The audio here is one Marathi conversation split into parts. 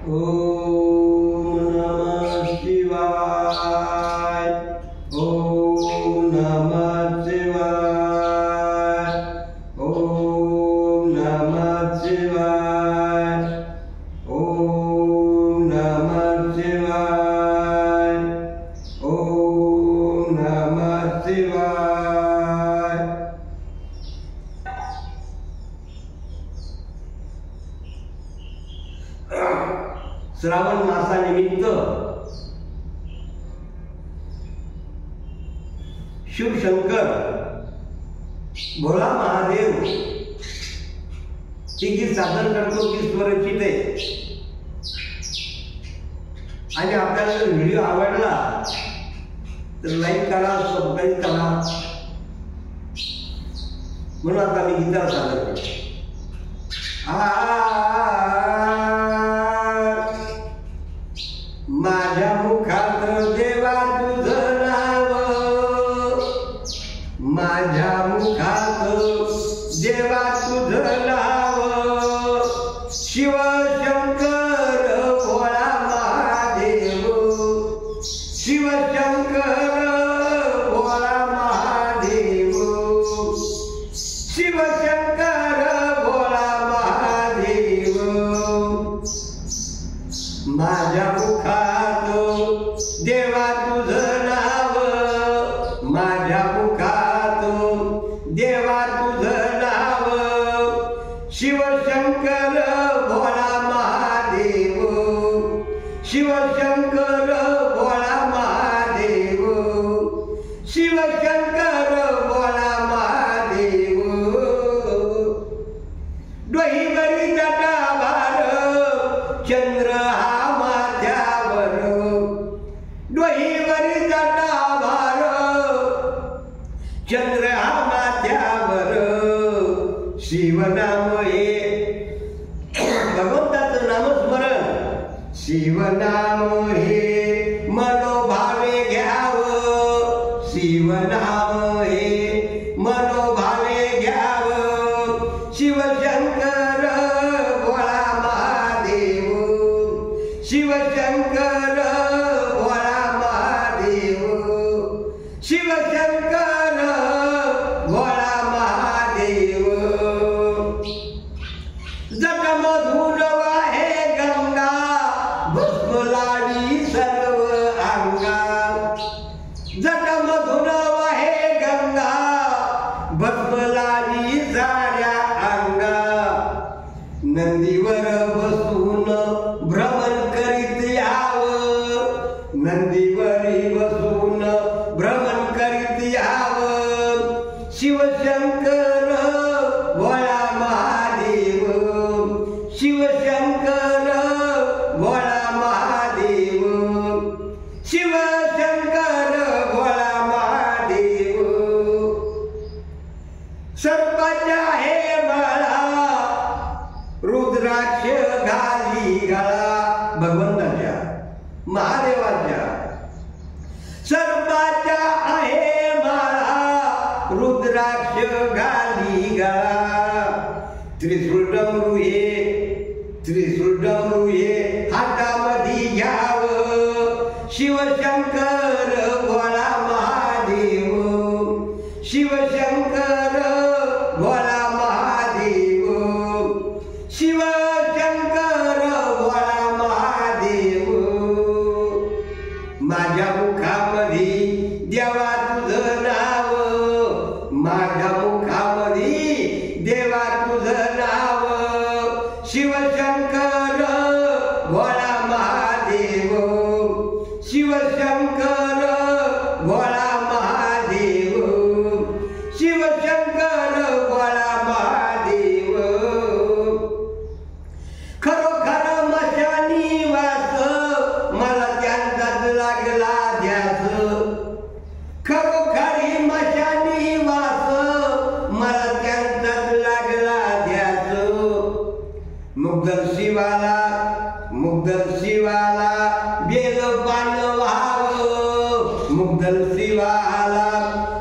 ओम नमः शिवाय। ओम नमः शिवाय। ओम नमः शिवाय। ओम नमः शिवाय। ओम नमः शिवाय। श्रावण मासानिमित्त शिवशंकर भोळा महादेव ही गीत सादर करतो की स्वरचित आहे। आणि आपल्याला जर व्हिडिओ आवडला तर लाईक करा, सबस्क्राईब करा। म्हणून आता मी गीताला सादर करतो। माझ्या मुखात देवा तुझं नाव, माझ्या मुखात देवा तुझं नाव, शिव शंकर भोळा महादेव, शिव शंकर भोळा महादेव, शिव शंकर भोळा महादेव। माझ्या मुखात देवा तुझं नाव, माझ्या मुखात देवा तुझं नाव, शिव शंकर भोळा महादेव, शिव शंकर भोळा महादेव, शिव शंकर भोळा महादेव। डोहीवरी जटा भार चंद्र हा माथ्यावर, डोहीवरी जटा भार चंद्र हा माथ्यावर, शिवनाम हे भगवंताचं नामस्मरण, शिवनाम हे मनोभावे घ्यावं, शिवनाम हे मनोभावे घ्यावं, शिवशंकर भोळा महादेव, शिवशंकर भोळा महादेव, शिवशंकर भोळा महादेव। जटामधून वाहे गंगा, भस्म लावी सर्व अंगा, जटामधून वाहे गंगा, भस्म लावी साऱ्या अंगा, नंदीवर बसून भ्रमण करीत यावं, नंदीवरी बसून भ्रमण करीत यावं, शिवशंकर भोळा महादेव, शिवशंकर भोळा महादेव, शिवशंकर भोळा महादेव। सर्पाच्या हे माळा, रुद्राक्ष घाली गळा, भगवंताच्या महादेवाच्या। सर्पाच्या आहे माळा, रुद्राक्ष घाली गळा, त्रिशूळ डमरू हे, त्रिशूळ डमरू हे हातामध्ये घ्यावं, शिवशंकर भोळा महादेव, शिवशंकर भोळा महादेव, शिवशंकर भोळा महादेव। माझ्या मुखामध्ये देवा तुझं नाव, माझ्या मुखामध्ये देवा तुझं नाव, शिवशंकर भोळा महादेव, शिवशंकर भोळा महादेव, शिवशंकर भोळा महादेव। खरोखर मशानी वास, मला त्यांचाच लागला ध्यास, खरोखरी मशानी वास, मला त्यांचाच लागला ध्यास। मुग्धर शिवाला, मुग्धर शिवाला बेल पान व्हावं, मुग्धर शिवाला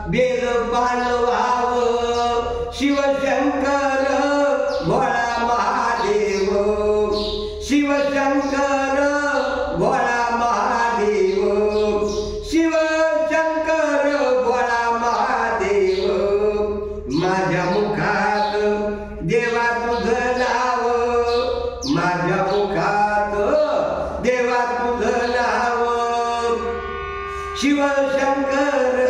बेल पान व्हावं, शिवशंकर भोळा महादेव, शिवशंकर शिवशंकर